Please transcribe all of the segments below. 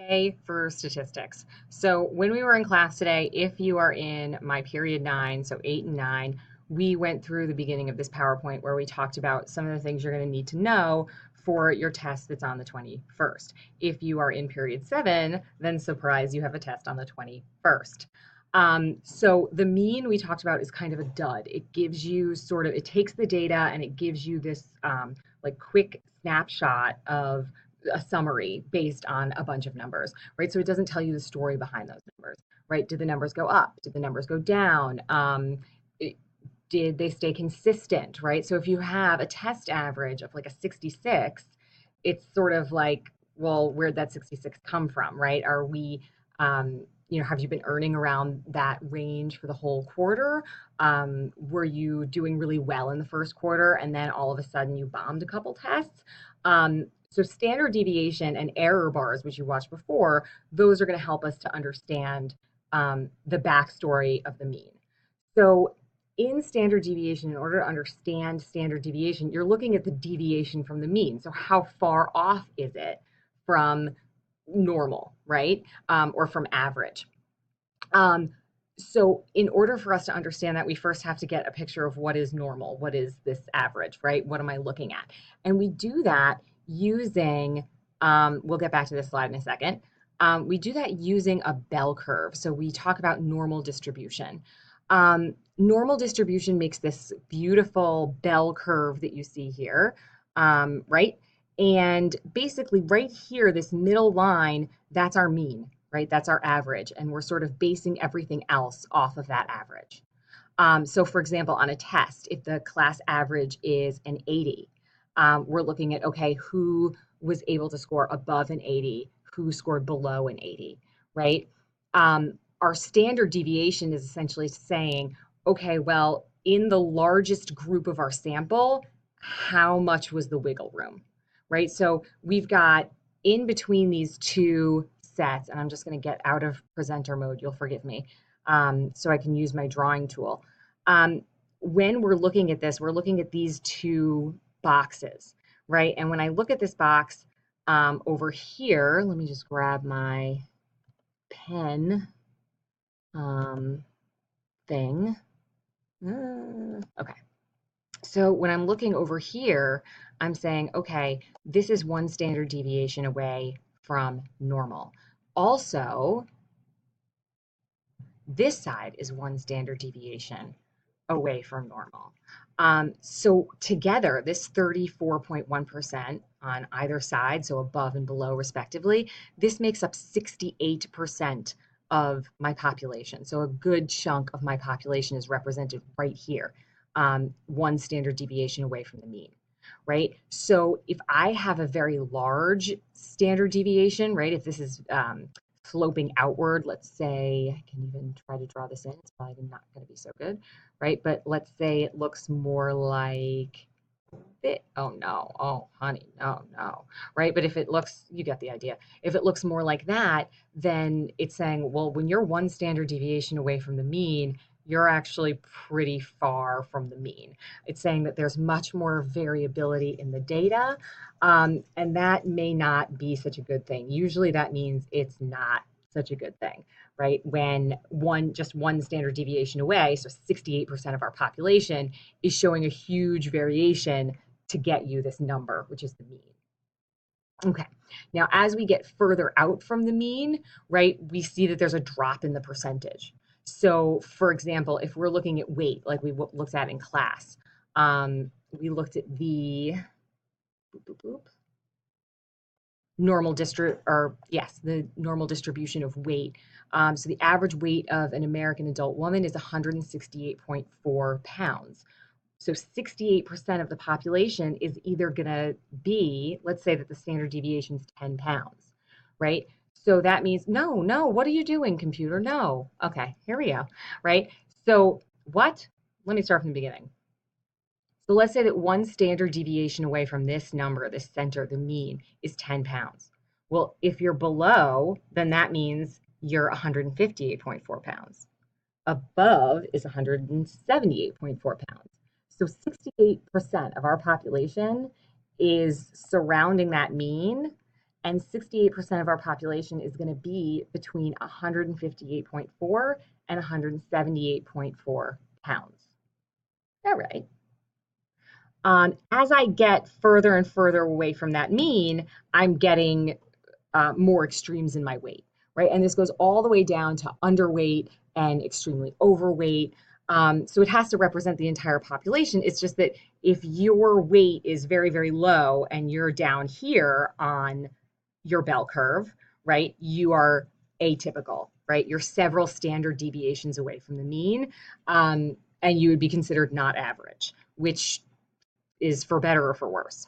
A for statistics. So when we were in class today, if you are in my period 9, so 8 and 9, we went through the beginning of this PowerPoint where we talked about some of the things you're going to need to know for your test that's on the 21st. If you are in period 7, then surprise, you have a test on the 21st. So the mean we talked about is kind of a dud. It gives you it takes the data and it gives you this like quick snapshot of a summary based on a bunch of numbers, right? So it doesn't tell you the story behind those numbers, right? Did the numbers go up? Did the numbers go down? Did they stay consistent, right? So if you have a test average of like a 66, it's sort of like, well, where'd that 66 come from, right? Are we, have you been earning around that range for the whole quarter? Were you doing really well in the first quarter and then all of a sudden you bombed a couple tests? So standard deviation and error bars, which you watched before, those are going to help us to understand the backstory of the mean. So in standard deviation, in order to understand standard deviation, you're looking at the deviation from the mean. So how far off is it from normal, right? Or from average. So in order for us to understand that, we first have to get a picture of what is normal. What is this average, right? What am I looking at? And we do that using, we'll get back to this slide in a second. We do that using a bell curve. So we talk about normal distribution. Normal distribution makes this beautiful bell curve that you see here, right? And basically right here, this middle line, that's our mean, right? That's our average. And we're sort of basing everything else off of that average. So for example, on a test, if the class average is an 80, we're looking at, okay, who was able to score above an 80, who scored below an 80, right? Our standard deviation is essentially saying, okay, well, in the largest group of our sample, how much was the wiggle room, right? So we've got in between these two sets, and I'm just going to get out of presenter mode, you'll forgive me, so I can use my drawing tool. When we're looking at this, we're looking at these two boxes, right? And when I look at this box over here, let me just grab my pen thing. Okay. So when I'm looking over here, I'm saying, okay, this is one standard deviation away from normal. Also, this side is one standard deviation away from normal. So together, this 34.1% on either side, so above and below respectively, this makes up 68% of my population. So a good chunk of my population is represented right here, one standard deviation away from the mean, right? So if I have a very large standard deviation, right, if this is sloping outward, let's say, I can even try to draw this in, it's probably not going to be so good, right? But let's say it looks more like it. Oh no, oh honey, no, right? But if it looks, you get the idea. If it looks more like that, then it's saying, well, when you're one standard deviation away from the mean, you're actually pretty far from the mean. It's saying that there's much more variability in the data, and that may not be such a good thing. Usually that means it's not such a good thing, right? When just one standard deviation away, so 68% of our population is showing a huge variation to get you this number, which is the mean. Okay, now as we get further out from the mean, right, we see that there's a drop in the percentage. So for example, if we're looking at weight, like we looked at in class, we looked at the normal the normal distribution of weight. So the average weight of an American adult woman is 168.4 pounds. So 68% of the population is either going to be, let's say that the standard deviation is 10 pounds, right? So that means, no, what are you doing, computer? No. Okay, here we go, right? So what? Let me start from the beginning. So let's say that one standard deviation away from this number, this center, the mean, is 10 pounds. Well, if you're below, then that means you're 158.4 pounds. Above is 178.4 pounds. So 68% of our population is surrounding that mean, and 68% of our population is going to be between 158.4 and 178.4 pounds. All right. As I get further and further away from that mean, I'm getting more extremes in my weight, right? And this goes all the way down to underweight and extremely overweight. So it has to represent the entire population. It's just that if your weight is very, very low and you're down here on your bell curve, right, you are atypical, right? You're several standard deviations away from the mean, and you would be considered not average, which is for better or for worse.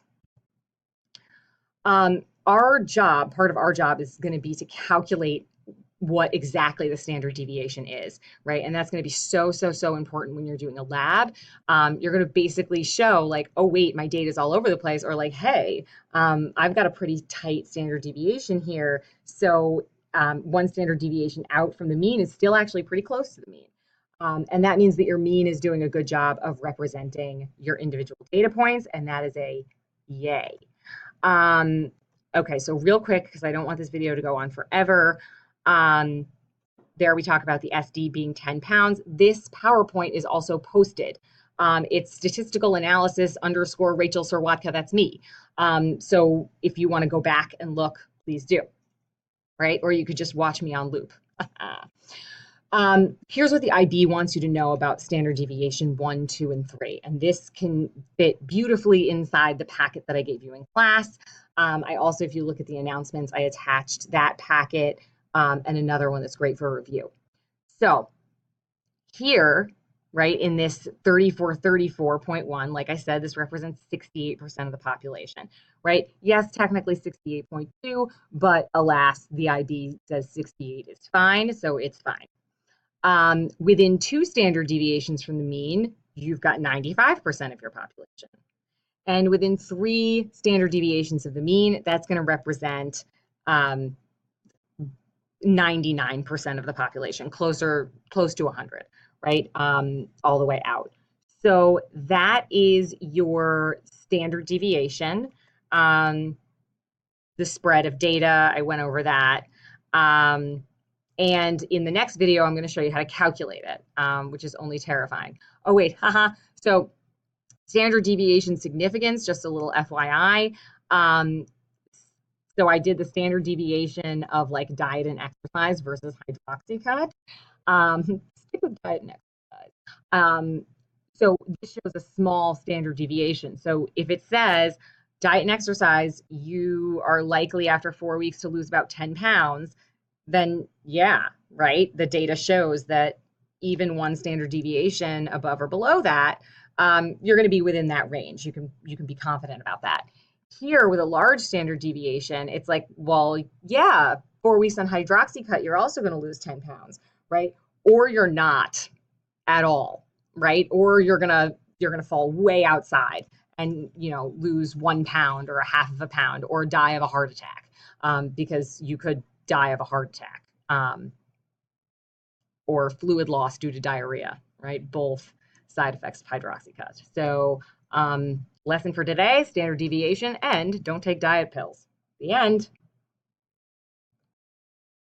Our job, part of our job is going to be to calculate what exactly the standard deviation is, right? And that's going to be so, so, so important when you're doing a lab. You're going to basically show like, oh, wait, my data is all over the place, or like, hey, I've got a pretty tight standard deviation here. So one standard deviation out from the mean is still actually pretty close to the mean. And that means that your mean is doing a good job of representing your individual data points, and that is a yay. Okay, so real quick, because I don't want this video to go on forever, there we talk about the SD being 10 pounds. This PowerPoint is also posted. It's statistical analysis _ Rachel Sirwatka, that's me. So if you want to go back and look, please do, right? Or you could just watch me on loop. Here's what the IB wants you to know about standard deviation 1, 2, and 3. And this can fit beautifully inside the packet that I gave you in class. I also, if you look at the announcements, I attached that packet and another one that's great for review. So here, right, in this 3434.1, like I said, this represents 68% of the population, right? Yes, technically 68.2, but alas, the IB says 68 is fine, so it's fine. Within 2 standard deviations from the mean, you've got 95% of your population. And within 3 standard deviations of the mean, that's going to represent 99% of the population, close to 100, right? All the way out. So that is your standard deviation. The spread of data, I went over that. And in the next video, I'm going to show you how to calculate it, which is only terrifying. Oh, wait, haha. So standard deviation significance, just a little FYI. So I did the standard deviation of like diet and exercise versus hydroxycut. Stick with diet and exercise. So this shows a small standard deviation. So if it says diet and exercise, you are likely after 4 weeks to lose about 10 pounds, then yeah, right? The data shows that even 1 standard deviation above or below that, you're going to be within that range. You can be confident about that. Here with a large standard deviation, it's like, well, yeah, 4 weeks on hydroxycut, you're also going to lose 10 pounds, right? Or you're not at all, right? Or you're gonna fall way outside and lose 1 pound or a half of a pound or die of a heart attack, because you could die of a heart attack, or fluid loss due to diarrhea, right? Both side effects of hydroxycut. So lesson for today, standard deviation, and don't take diet pills. The end.